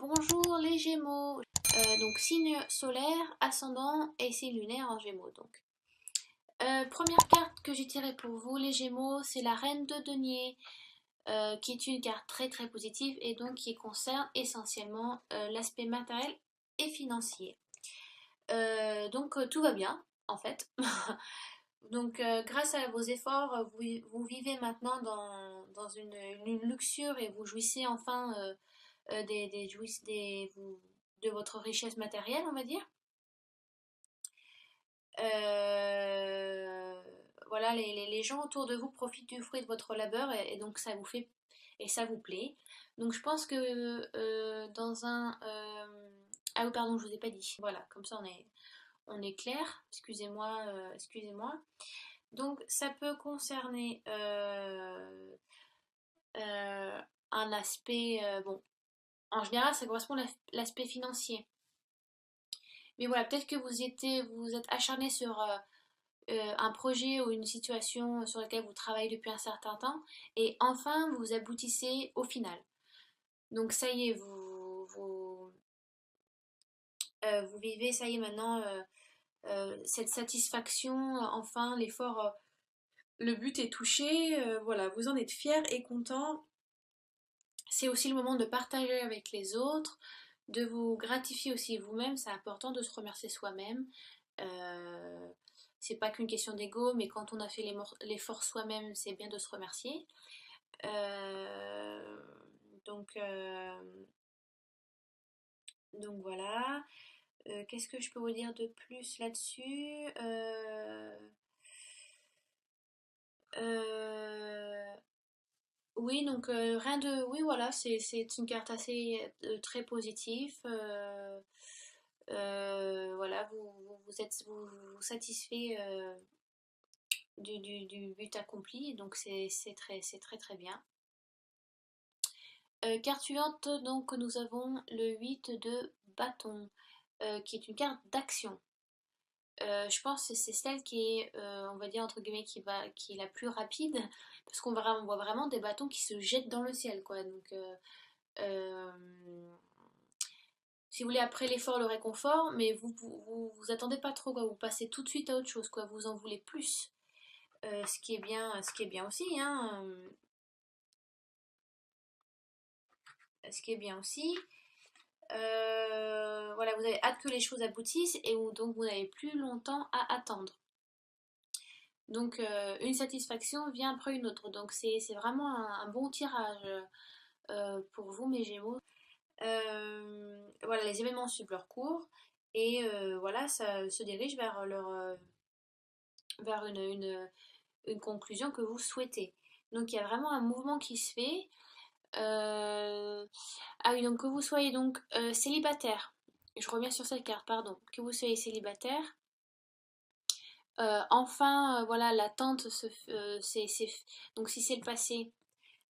Bonjour les Gémeaux. Donc signe solaire, ascendant et signe lunaire en Gémeaux. Donc, première carte que j'ai tirée pour vous les Gémeaux, c'est la Reine de Denier, qui est une carte très très positive et donc qui concerne essentiellement l'aspect matériel et financier. Tout va bien en fait. Donc grâce à vos efforts, vous vivez maintenant dans une luxure et vous jouissez enfin de votre richesse matérielle, on va dire. Euh, voilà, les gens autour de vous profitent du fruit de votre labeur et donc ça vous fait et ça vous plaît. Donc je pense que dans un ah oui pardon je vous ai pas dit. Voilà, comme ça on est clair. Excusez-moi, excusez-moi. Donc ça peut concerner un aspect bon. En général, ça correspond à l'aspect financier. Mais voilà, peut-être que vous êtes acharné sur un projet ou une situation sur laquelle vous travaillez depuis un certain temps et enfin vous aboutissez au final. Donc ça y est, vous vivez, ça y est maintenant, cette satisfaction, enfin l'effort, le but est touché, voilà, vous en êtes fier et content. C'est aussi le moment de partager avec les autres, de vous gratifier aussi vous-même, c'est important de se remercier soi-même. Euh, c'est pas qu'une question d'ego, mais quand on a fait l'effort soi-même, c'est bien de se remercier. Euh, donc, euh, donc voilà. Qu'est-ce que je peux vous dire de plus là-dessus? Euh, oui, donc rien de. Oui, voilà, c'est une carte assez très positive. Voilà, vous satisfait du but accompli, donc c'est très très bien. Carte suivante, donc nous avons le 8 de bâton, qui est une carte d'action. Je pense que c'est celle qui est, on va dire entre guillemets, qui est la plus rapide, parce on voit vraiment des bâtons qui se jettent dans le ciel, quoi. Donc, euh, si vous voulez, après l'effort, le réconfort, mais vous attendez pas trop, quoi. Vous passez tout de suite à autre chose, quoi. Vous en voulez plus. Ce qui est bien aussi, hein. Ce qui est bien aussi. Voilà, vous avez hâte que les choses aboutissent et donc vous n'avez plus longtemps à attendre. Donc une satisfaction vient après une autre. Donc c'est vraiment un bon tirage pour vous, mes Gémeaux. Voilà, les événements suivent leur cours et voilà, ça se dirige vers une conclusion que vous souhaitez. Donc il y a vraiment un mouvement qui se fait. Ah oui, donc que vous soyez donc célibataire, je reviens sur cette carte, pardon, que vous soyez célibataire, enfin, voilà, l'attente donc si c'est le passé,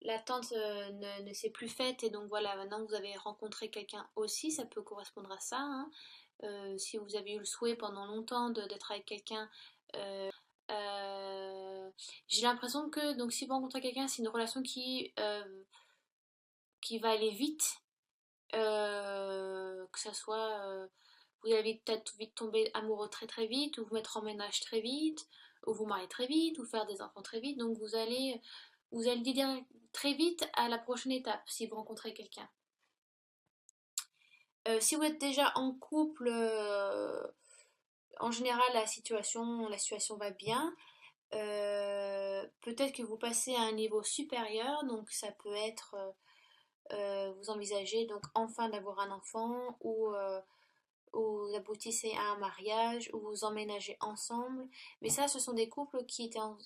l'attente ne s'est plus faite et donc voilà, maintenant vous avez rencontré quelqu'un aussi, ça peut correspondre à ça, hein. Si vous avez eu le souhait pendant longtemps d'être avec quelqu'un, euh, j'ai l'impression que donc si vous rencontrez quelqu'un, c'est une relation qui va aller vite, que ça soit vous allez peut-être vite tomber amoureux très très vite, ou vous mettre en ménage très vite, ou vous marier très vite, ou faire des enfants très vite. Donc vous allez dire très vite à la prochaine étape si vous rencontrez quelqu'un. Si vous êtes déjà en couple, en général la situation va bien. Peut-être que vous passez à un niveau supérieur, donc ça peut être vous envisagez donc enfin d'avoir un enfant ou vous aboutissez à un mariage ou vous emménagez ensemble. Mais ça, ce sont des couples qui étaient en...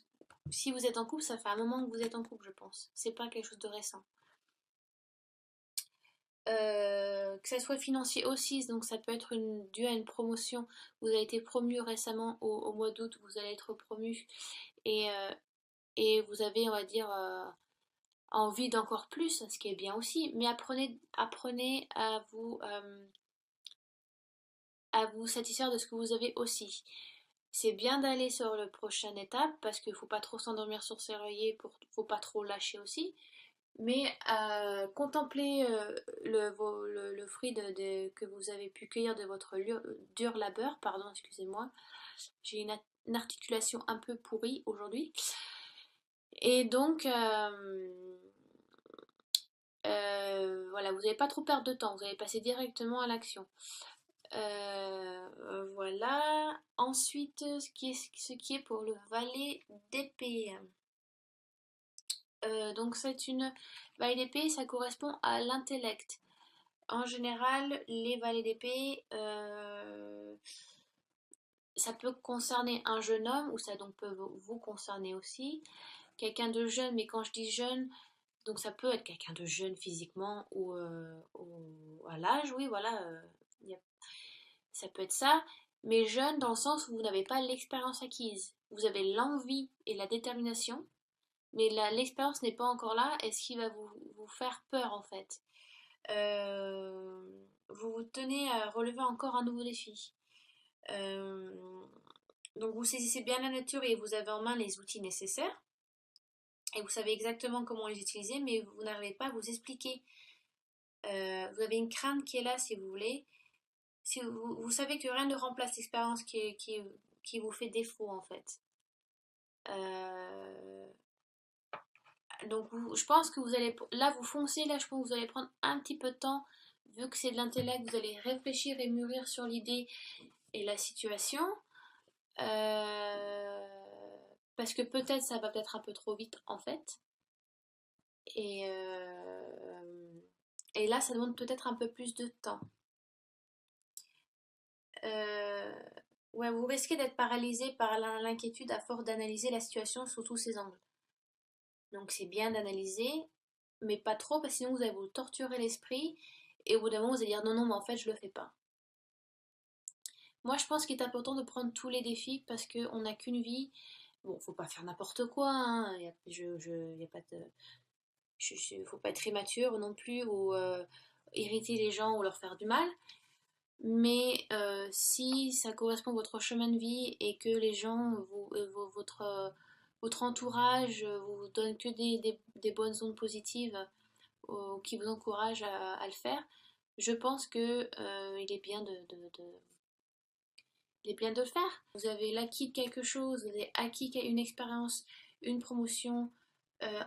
Si vous êtes en couple, ça fait un moment que vous êtes en couple, je pense. C'est pas quelque chose de récent. Que ça soit financier aussi, donc ça peut être dû à une promotion. Vous avez été promu récemment au mois d'août, vous allez être promu et, et vous avez, on va dire, envie d'encore plus, ce qui est bien aussi. Mais apprenez à vous satisfaire de ce que vous avez aussi. C'est bien d'aller sur la prochaine étape parce qu'il ne faut pas trop s'endormir sur ses oreillers, faut pas trop lâcher aussi. Mais contemplez le fruit que vous avez pu cueillir de votre dur labeur, pardon, excusez-moi, j'ai une articulation un peu pourrie aujourd'hui. Et donc, voilà, vous n'allez pas trop perdre de temps, vous allez passer directement à l'action. Voilà. Ensuite, ce qui est pour le valet d'épée. Donc c'est une valet d'épée, ça correspond à l'intellect. En général, les valets d'épée, ça peut concerner un jeune homme, ou ça donc peut vous concerner aussi. Quelqu'un de jeune, mais quand je dis jeune, donc ça peut être quelqu'un de jeune physiquement ou à l'âge, oui, voilà, ça peut être ça, mais jeune dans le sens où vous n'avez pas l'expérience acquise. Vous avez l'envie et la détermination, mais l'expérience n'est pas encore là, et ce qui va vous faire peur en fait. Vous vous tenez à relever encore un nouveau défi. Euh, donc vous saisissez bien la nature et vous avez en main les outils nécessaires et vous savez exactement comment les utiliser, mais vous n'arrivez pas à vous expliquer. Vous avez une crainte qui est là, si vous voulez. Si vous savez que rien ne remplace l'expérience qui vous fait défaut, en fait. Euh, donc, je pense que vous allez. Là, vous foncez, là, je pense que vous allez prendre un petit peu de temps. Vu que c'est de l'intellect, vous allez réfléchir et mûrir sur l'idée et la situation. Euh, Parce que peut-être ça va peut-être un peu trop vite, en fait. Et, et là, ça demande peut-être un peu plus de temps. Euh, ouais, vous risquez d'être paralysé par l'inquiétude à force d'analyser la situation sous tous ses angles. Donc c'est bien d'analyser, mais pas trop, parce que sinon vous allez vous torturer l'esprit, et au bout d'un moment vous allez dire non, non, mais en fait je le fais pas. Moi je pense qu'il est important de prendre tous les défis, parce qu'on n'a qu'une vie. Bon, faut pas faire n'importe quoi, hein. Y a pas de, faut pas être immature non plus, ou irriter les gens ou leur faire du mal. Mais si ça correspond à votre chemin de vie et que les gens, votre entourage vous donne que des bonnes ondes positives qui vous encouragent à le faire, je pense que il est bien il est bien de le faire. Vous avez acquis quelque chose, vous avez acquis une expérience, une promotion.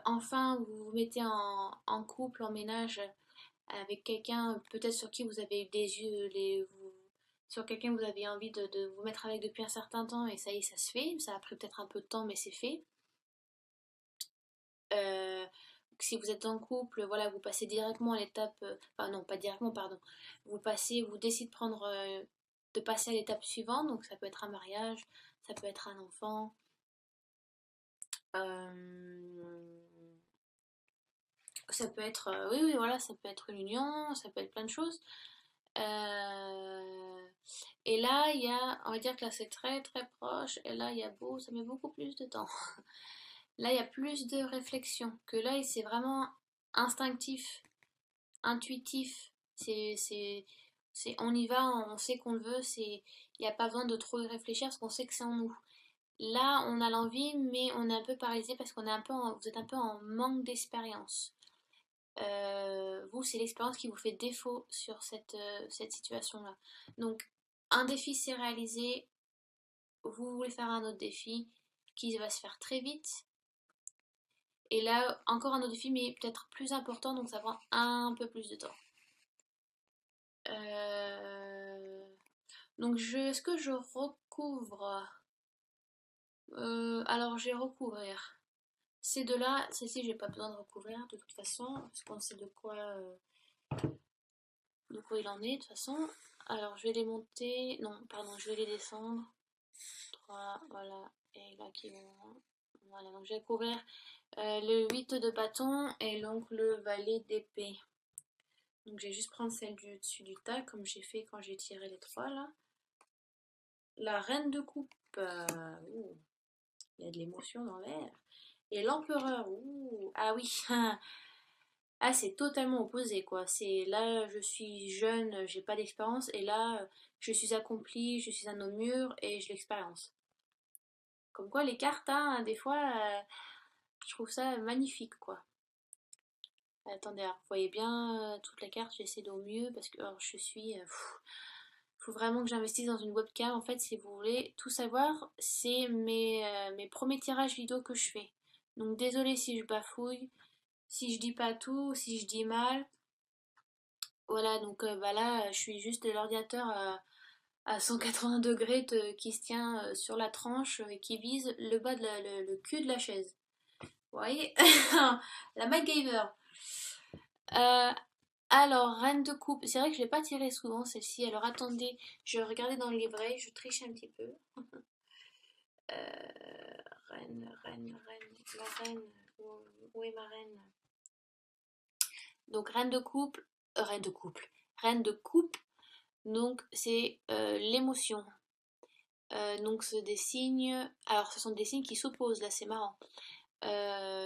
Enfin, vous vous mettez en couple, en ménage avec quelqu'un peut-être sur qui vous avez eu des yeux, sur quelqu'un que vous avez envie de vous mettre avec depuis un certain temps, et ça y est, ça se fait. Ça a pris peut-être un peu de temps, mais c'est fait. Euh, si vous êtes en couple, voilà, vous passez directement à l'étape, enfin non, pas directement, pardon. Vous décidez de passer à l'étape suivante, donc ça peut être un mariage, ça peut être un enfant. euh, Ça peut être, oui, oui, voilà, ça peut être une union, ça peut être plein de choses. Euh, et là, on va dire que là c'est très très proche, et là ça met beaucoup plus de temps. Là, il y a plus de réflexion, que là, c'est vraiment instinctif, intuitif. On y va, on sait qu'on le veut, il n'y a pas besoin de trop y réfléchir parce qu'on sait que c'est en nous. Là, on a l'envie, mais on est un peu paralysé parce vous êtes un peu en manque d'expérience. Vous, c'est l'expérience qui vous fait défaut sur cette situation-là. Donc, un défi s'est réalisé, vous voulez faire un autre défi qui va se faire très vite. Et là, encore un autre défi, mais peut-être plus important, donc ça prend un peu plus de temps. Euh, donc, est-ce que je recouvre? Alors, je vais recouvrir. Ces deux-là, celle-ci, j'ai pas besoin de recouvrir de toute façon, parce qu'on sait de quoi il en est de toute façon. Alors je vais les monter, non pardon, je vais les descendre. 3, voilà, et là qui vont. Voilà, donc je vais couvrir le 8 de bâton et donc le valet d'épée. Donc je vais juste prendre celle du dessus du tas comme j'ai fait quand j'ai tiré les trois là. La reine de coupe, il y a de l'émotion dans l'air. Et l'empereur, ah oui, ah, c'est totalement opposé, quoi. C'est là, je suis jeune, j'ai pas d'expérience, et là, je suis accomplie, je suis un homme mûr et j'ai l'expérience. Comme quoi, les cartes, hein, des fois, je trouve ça magnifique, quoi. Attendez, alors, vous voyez bien toute la carte, j'essaie de au mieux parce que alors, je suis... faut vraiment que j'investisse dans une webcam. En fait, si vous voulez tout savoir, c'est mes premiers tirages vidéo que je fais. Donc désolé si je bafouille, si je dis pas tout, si je dis mal. Voilà, donc bah là, je suis juste de l'ordinateur à 180 degrés qui se tient sur la tranche et qui vise le bas de le cul de la chaise. Vous voyez? La MacGyver. Euh, alors, Reine de coupe. C'est vrai que je l'ai pas tirée souvent celle-ci. Alors attendez, je vais regarder dans le livret, je triche un petit peu. La reine. Où est ma reine? Donc, reine de couple. Reine de couple. Reine de coupe. Donc, c'est l'émotion. Donc, c'est des signes. Alors, ce sont des signes qui s'opposent, là, c'est marrant.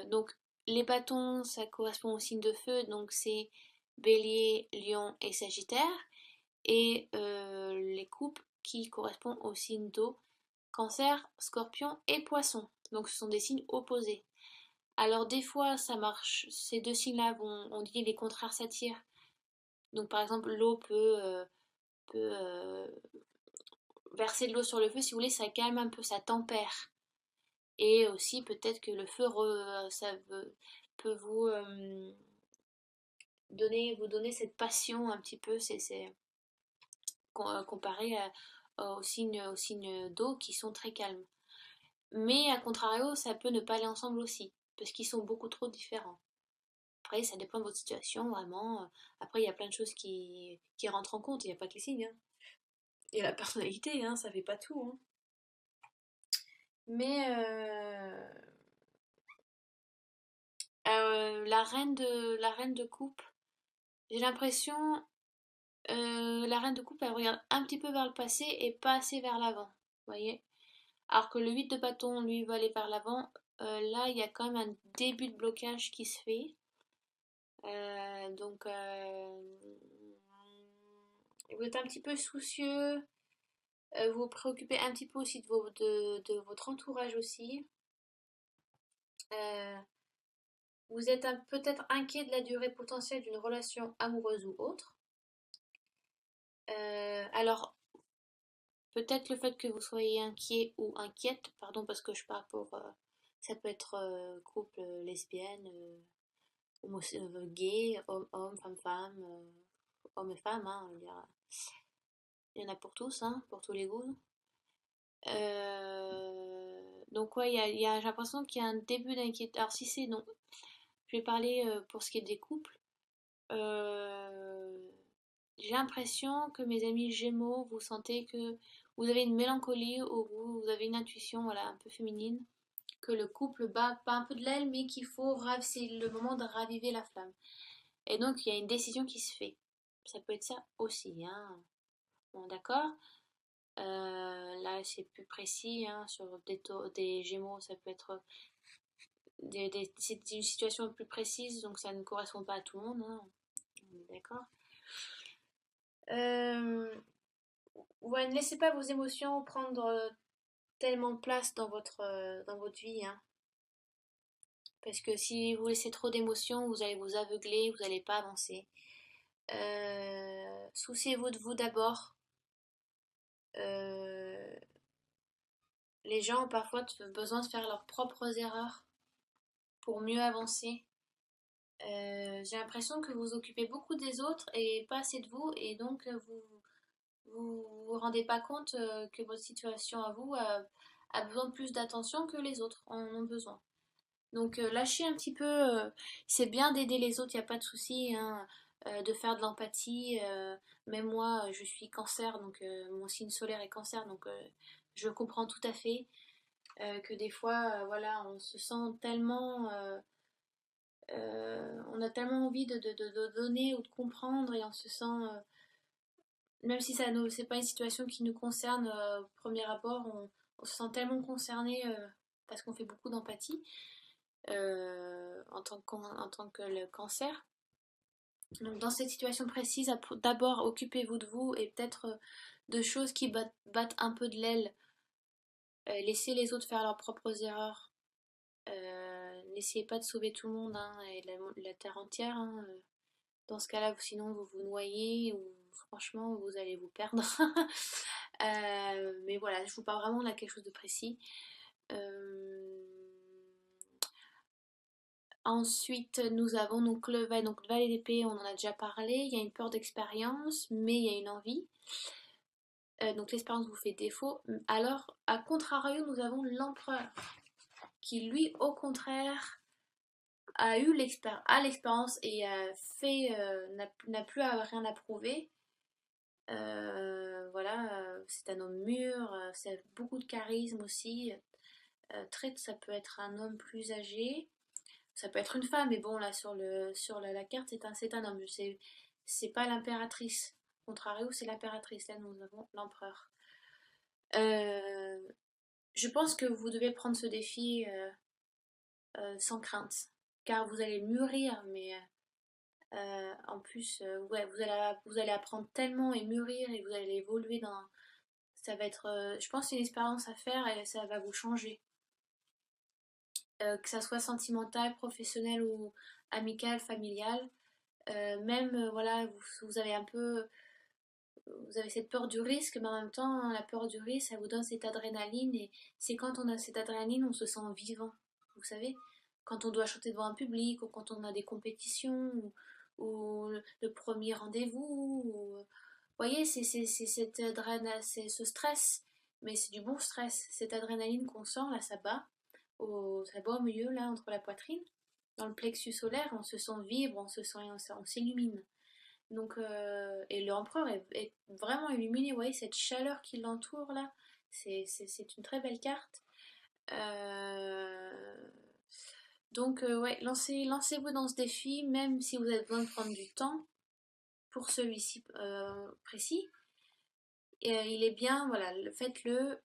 Donc, les bâtons, ça correspond aux signes de feu. Donc, c'est Bélier, Lion et Sagittaire. Et les coupes qui correspondent aux signes d'eau. Cancer, Scorpion et Poisson. Donc, ce sont des signes opposés. Alors des fois ça marche, ces deux signes-là vont, on dit les contraires s'attirent. Donc par exemple l'eau peut verser de l'eau sur le feu, si vous voulez, ça calme un peu, ça tempère. Et aussi peut-être que le feu peut vous donner cette passion un petit peu, c'est comparé aux signes d'eau qui sont très calmes. Mais à contrario, ça peut ne pas aller ensemble aussi, parce qu'ils sont beaucoup trop différents. Après, ça dépend de votre situation, vraiment. Après, il y a plein de choses qui rentrent en compte. Il n'y a pas que les signes, hein. Il y a la personnalité, hein, ça fait pas tout, hein. Mais la reine de coupe, j'ai l'impression, la reine de coupe, elle regarde un petit peu vers le passé et pas assez vers l'avant. Vous voyez? Alors que le 8 de bâton, lui, va aller vers l'avant. Là, il y a quand même un début de blocage qui se fait. Donc, vous êtes un petit peu soucieux. Vous vous préoccupez un petit peu aussi de votre entourage aussi. Euh, vous êtes peut-être inquiet de la durée potentielle d'une relation amoureuse ou autre. Alors, peut-être le fait que vous soyez inquiet ou inquiète, pardon parce que je parle pour... ça peut être couple lesbienne, gay, homme, femme, homme et femme, hein, il y en a pour tous, hein, pour tous les goûts. Donc ouais, j'ai l'impression qu'il y a un début d'inquiétude. Alors si c'est non, je vais parler pour ce qui est des couples. Euh, j'ai l'impression que mes amis Gémeaux, vous sentez que vous avez une mélancolie ou vous avez une intuition, voilà, un peu féminine, que le couple bat pas un peu de l'aile, mais c'est le moment de raviver la flamme. Et donc il y a une décision qui se fait. Ça peut être ça aussi, hein. Bon, d'accord. Là, c'est plus précis, hein, sur des Gémeaux, ça peut être c'est une situation plus précise, donc ça ne correspond pas à tout le monde, hein, on est d'accord. Euh, ouais, ne laissez pas vos émotions prendre tellement de place dans votre vie, hein, parce que si vous laissez trop d'émotions, vous allez vous aveugler, vous n'allez pas avancer. Souciez-vous de vous d'abord. Euh, les gens ont parfois besoin de faire leurs propres erreurs pour mieux avancer. J'ai l'impression que vous occupez beaucoup des autres et pas assez de vous, et donc vous rendez pas compte que votre situation à vous a besoin de plus d'attention que les autres en ont besoin. Donc lâchez un petit peu, c'est bien d'aider les autres, il n'y a pas de souci, hein, de faire de l'empathie. Même moi, je suis cancer, donc mon signe solaire est cancer, donc je comprends tout à fait que des fois, voilà, on se sent tellement... on a tellement envie de donner ou de comprendre et on se sent, même si c'est pas une situation qui nous concerne au premier abord, on se sent tellement concerné parce qu'on fait beaucoup d'empathie en tant que le cancer. Donc dans cette situation précise, d'abord occupez-vous de vous et peut-être de choses qui battent un peu de l'aile. Laissez les autres faire leurs propres erreurs. n'essayez pas de sauver tout le monde, hein, et la terre entière, hein. Dans ce cas-là, sinon vous vous noyez ou franchement vous allez vous perdre. Mais voilà, je vous parle vraiment de quelque chose de précis. Euh, Ensuite, nous avons donc donc Valet d'épée, on en a déjà parlé. Il y a une peur d'expérience, mais il y a une envie. Donc l'expérience vous fait défaut. Alors, à contrario, nous avons l'empereur, qui lui, au contraire, a eu l'expérience et n'a plus rien à prouver. Voilà, c'est un homme mûr, c'est beaucoup de charisme aussi. Ça peut être un homme plus âgé, ça peut être une femme, mais bon, là sur la carte, c'est un homme. C'est pas l'impératrice. Contrario, c'est l'impératrice. Là, nous avons l'empereur. Euh, je pense que vous devez prendre ce défi sans crainte, car vous allez mûrir, mais en plus, ouais, vous allez apprendre tellement et mûrir et vous allez évoluer dans. Ça va être, je pense, une expérience à faire et ça va vous changer. Que ça soit sentimental, professionnel ou amical, familial. Même, voilà, vous avez un peu. Vous avez cette peur du risque, mais en même temps, hein, la peur du risque, ça vous donne cette adrénaline. Et c'est quand on a cette adrénaline, on se sent vivant. Vous savez, quand on doit chanter devant un public, ou quand on a des compétitions, ou le premier rendez-vous. Vous voyez, c'est cette c'est ce stress, mais c'est du bon stress. Cette adrénaline qu'on sent, là, ça bat au milieu, là, entre la poitrine. Dans le plexus solaire, on se sent vivre, on s'illumine. Donc, et l'empereur est vraiment illuminé, vous voyez cette chaleur qui l'entoure là, c'est une très belle carte. Euh, donc, ouais, lancez-vous dans ce défi, même si vous avez besoin de prendre du temps pour celui-ci précis. Il est bien, voilà, faites-le,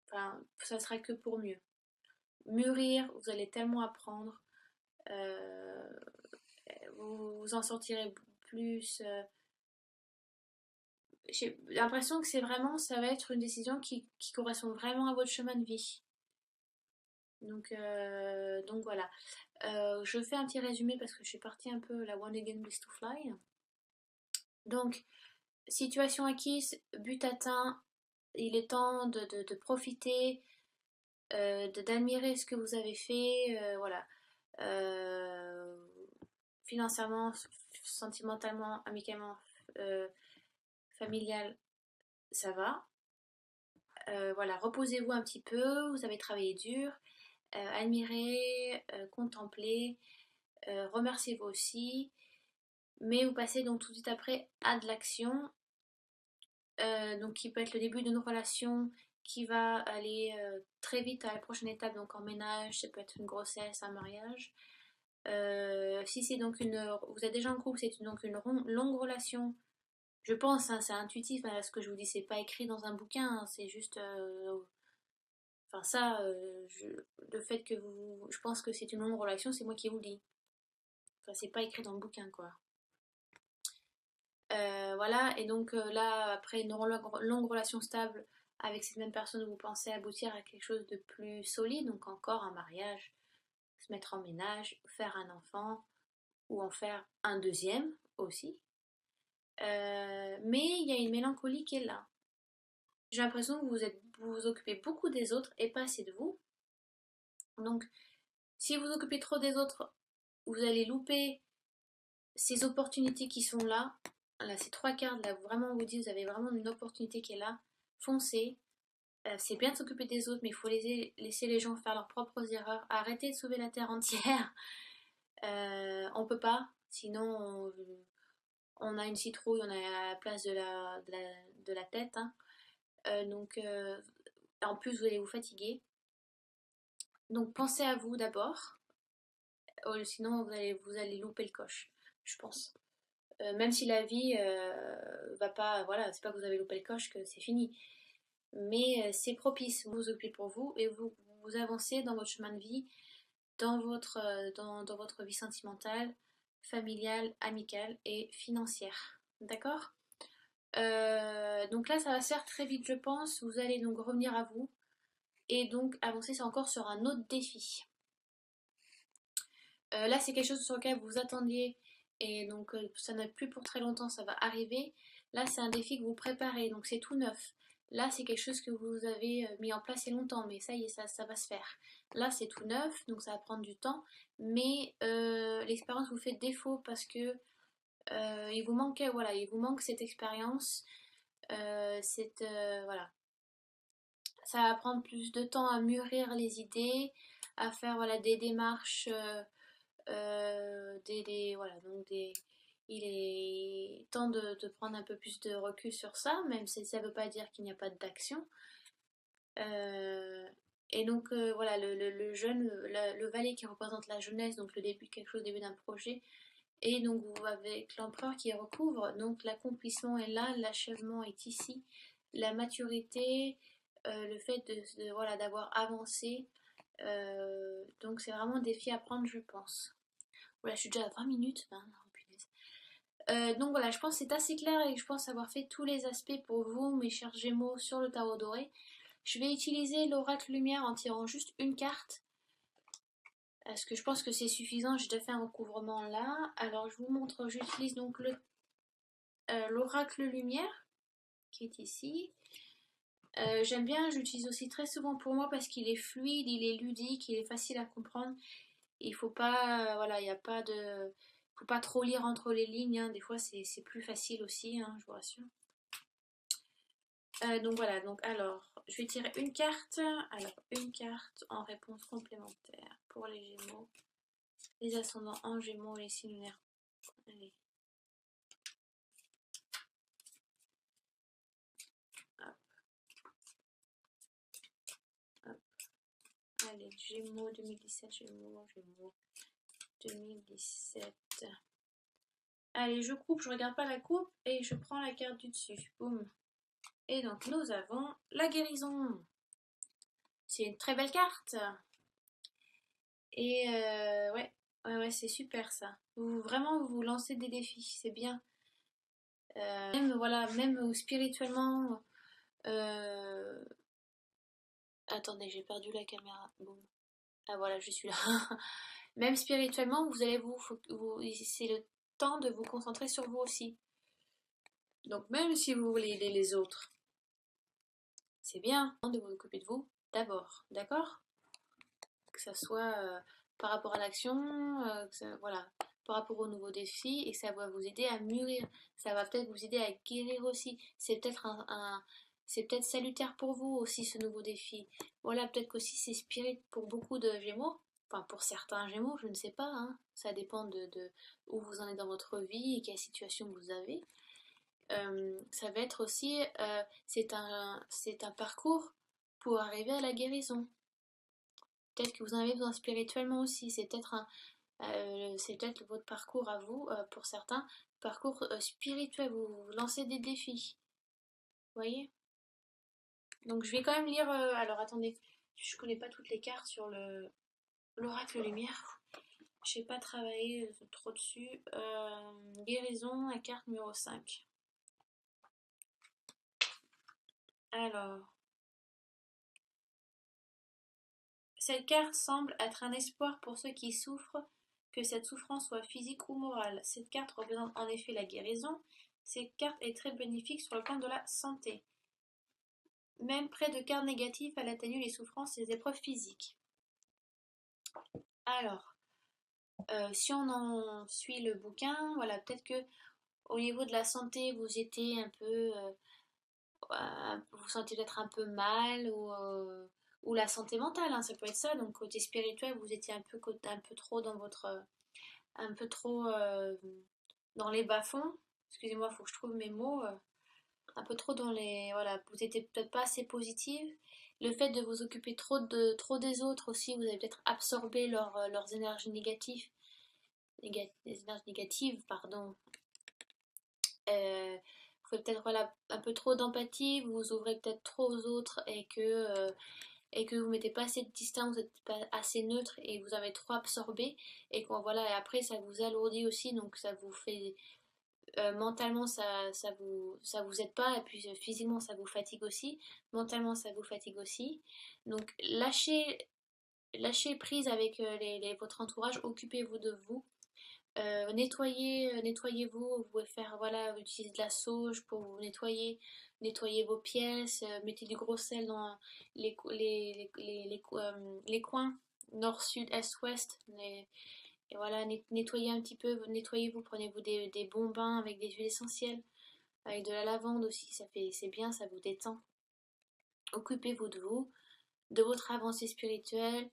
enfin, ça sera que pour mieux. Mûrir, vous allez tellement apprendre, euh, vous en sortirez plus. J'ai l'impression que ça va être une décision qui correspond vraiment à votre chemin de vie. Donc voilà. Je fais un petit résumé parce que je suis partie un peu la One Again Bliss to Fly. Donc, situation acquise, but atteint, il est temps de profiter, d'admirer ce que vous avez fait, voilà. Euh, Financièrement, sentimentalement, amicalement, euh, familial, ça va. Voilà, reposez-vous un petit peu, vous avez travaillé dur, admirez, contemplez, remerciez-vous aussi, mais vous passez donc tout de suite après à de l'action, donc qui peut être le début d'une relation qui va aller très vite à la prochaine étape, donc en ménage, ça peut être une grossesse, un mariage. Si c'est donc vous êtes déjà en couple, donc une longue relation. Je pense, hein, c'est intuitif, hein, ce que je vous dis, c'est pas écrit dans un bouquin, hein, c'est juste enfin, ça, le fait que vous. Je pense que c'est une longue relation, c'est moi qui vous le dis. Enfin, c'est pas écrit dans le bouquin, quoi. Voilà, et donc là, après une longue relation stable avec cette même personne, vous pensez aboutir à quelque chose de plus solide, donc encore un mariage, se mettre en ménage, faire un enfant, ou en faire un deuxième aussi. Mais il y a une mélancolie qui est là. J'ai l'impression que vous vous occupez beaucoup des autres et pas assez de vous. Donc, si vous vous occupez trop des autres, vous allez louper ces opportunités qui sont là. Là, ces trois cartes, là, vraiment, vous dites, vous avez vraiment une opportunité qui est là. Foncez. C'est bien de s'occuper des autres, mais il faut laisser les gens faire leurs propres erreurs. Arrêtez de sauver la terre entière. On peut pas. Sinon, on a une citrouille, on est à la place de la tête. Hein. En plus, vous allez vous fatiguer. Donc, pensez à vous d'abord. Sinon, vous allez louper le coche, je pense. Même si la vie va pas, voilà, c'est pas que vous avez loupé le coche que c'est fini, mais c'est propice, vous vous occupez pour vous et vous avancez dans votre chemin de vie, dans votre vie sentimentale, familiale, amicale et financière. D'accord. Donc là, ça va se faire très vite, je pense. Vous allez donc revenir à vous et donc avancer encore sur un autre défi. Là, c'est quelque chose sur lequel vous attendiez et donc ça n'a plus pour très longtemps, ça va arriver. Là, c'est un défi que vous préparez, donc c'est tout neuf. Là, c'est quelque chose que vous avez mis en place il y a longtemps, mais ça y est, ça va se faire. Là, c'est tout neuf, donc ça va prendre du temps, mais l'expérience vous fait défaut parce que il vous manque, voilà, il vous manque cette expérience, voilà. Ça va prendre plus de temps à mûrir les idées, à faire voilà, des démarches. Voilà, donc il est temps de prendre un peu plus de recul sur ça, même si ça ne veut pas dire qu'il n'y a pas d'action. Euh, et donc voilà, le jeune, le valet qui représente la jeunesse, donc le début de quelque chose, le début d'un projet, et donc vous avec l'empereur qui recouvre, donc l'accomplissement est là, l'achèvement est ici, la maturité, le fait voilà, d'avoir avancé. Donc c'est vraiment un défi à prendre, je pense. Voilà, je suis déjà à 20 minutes. Ah, non, punaise. Donc voilà, je pense que c'est assez clair et je pense avoir fait tous les aspects pour vous, mes chers Gémeaux, sur le tarot doré. Je vais utiliser l'oracle lumière en tirant juste une carte. Parce que je pense que c'est suffisant, j'ai déjà fait un recouvrement là. Alors je vous montre, j'utilise donc l'oracle lumière qui est ici. J'aime bien, j'utilise aussi très souvent pour moi parce qu'il est fluide, il est ludique, il est facile à comprendre. Il faut pas, voilà, il n'y a pas de, faut pas trop lire entre les lignes, hein. Des fois c'est plus facile aussi, hein, je vous rassure. Donc voilà, donc alors, je vais tirer une carte. Alors, une carte en réponse complémentaire pour les Gémeaux, les ascendants en Gémeaux et les signes lunaires. Allez. Hop, hop. Allez, Gémeaux 2017, Gémeaux 2017. Allez, je coupe, je regarde pas la coupe et je prends la carte du dessus. Boum. Et donc nous avons la guérison. C'est une très belle carte. Et ouais, c'est super ça. Vraiment, vous vous lancez des défis, c'est bien. Même, voilà, même spirituellement. euh, Attendez, j'ai perdu la caméra. Bon. Ah voilà, je suis là. Même spirituellement, vous allez c'est le temps de vous concentrer sur vous aussi. Donc même si vous voulez aider les autres, c'est bien de vous occuper de vous d'abord, d'accord? Que ça soit par rapport à l'action, voilà, par rapport aux nouveaux défis, et ça va vous aider à mûrir. Ça va peut-être vous aider à guérir aussi. C'est peut-être c'est peut-être salutaire pour vous aussi ce nouveau défi. Voilà, peut-être qu'aussi c'est spirit pour beaucoup de Gémeaux. Enfin, pour certains Gémeaux, je ne sais pas, hein. Ça dépend de où vous en êtes dans votre vie et quelle situation vous avez. Ça va être aussi, c'est un parcours pour arriver à la guérison. Peut-être que vous en avez besoin spirituellement aussi. C'est peut-être votre parcours à vous, pour certains, parcours spirituel. Vous lancez des défis. Vous voyez? Donc je vais quand même lire. Alors attendez, je connais pas toutes les cartes sur l'oracle lumière. Je n'ai pas travaillé trop dessus. Guérison, la carte numéro 5. Alors, cette carte semble être un espoir pour ceux qui souffrent, que cette souffrance soit physique ou morale. Cette carte représente en effet la guérison. Cette carte est très bénéfique sur le plan de la santé. Même près de cartes négatives, elle atténue les souffrances et les épreuves physiques. Alors, si on en suit le bouquin, voilà, peut-être que au niveau de la santé, vous étiez un peu, vous vous sentez peut-être un peu mal ou la santé mentale, hein, ça peut être ça. Donc côté spirituel, vous étiez un peu trop dans un peu trop dans les bas-fonds. Excusez-moi, il faut que je trouve mes mots. Un peu trop dans les, voilà, vous étiez peut-être pas assez positive. Le fait de vous occuper trop des autres aussi, vous avez peut-être absorbé leurs énergies négatives, les énergies négatives, pardon. Vous faites peut-être voilà, un peu trop d'empathie, vous vous ouvrez peut-être trop aux autres et que vous mettez pas assez de distance, vous n'êtes pas assez neutre et vous avez trop absorbé et voilà, et après ça vous alourdit aussi, donc ça vous fait Mentalement ça vous aide pas et puis physiquement ça vous fatigue aussi, mentalement ça vous fatigue aussi. Donc lâchez prise avec votre entourage, occupez-vous de vous. Nettoyez-vous, vous pouvez faire, voilà, utiliser de la sauge pour vous nettoyer, nettoyer vos pièces, mettez du gros sel dans les coins, nord, sud, est, ouest, et voilà, nettoyez un petit peu, nettoyez-vous, prenez-vous des bons bains avec des huiles essentielles, avec de la lavande aussi, c'est bien, ça vous détend. Occupez-vous de vous, de votre avancée spirituelle,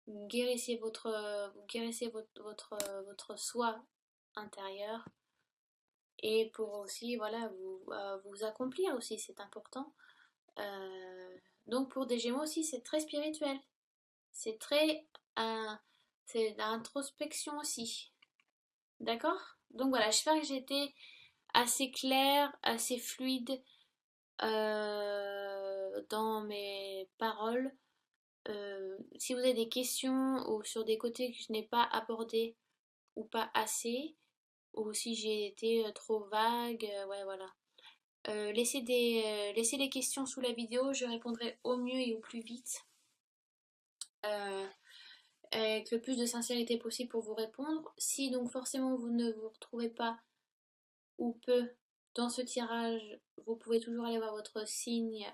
guérissez votre soi intérieur et pour aussi voilà vous accomplir aussi c'est important. Euh, donc pour des Gémeaux aussi c'est très spirituel, c'est très euh, c'est l'introspection aussi, d'accord? Donc voilà, j'espère que j'ai été assez claire, assez fluide dans mes paroles. Si vous avez des questions ou sur des côtés que je n'ai pas abordés ou pas assez, ou si j'ai été trop vague, ouais voilà. Laissez les questions sous la vidéo, je répondrai au mieux et au plus vite, euh, avec le plus de sincérité possible pour vous répondre. Si donc forcément vous ne vous retrouvez pas ou peu dans ce tirage, vous pouvez toujours aller voir votre signe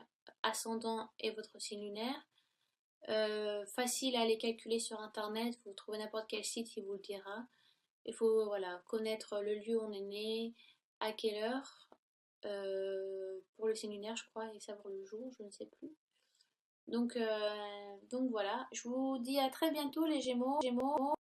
ascendant et votre signe lunaire. Facile à les calculer sur internet, vous trouvez n'importe quel site qui vous le dira. Il faut voilà, connaître le lieu où on est né, à quelle heure, pour le signe lunaire je crois, et savoir le jour, je ne sais plus. Donc voilà, je vous dis à très bientôt les Gémeaux.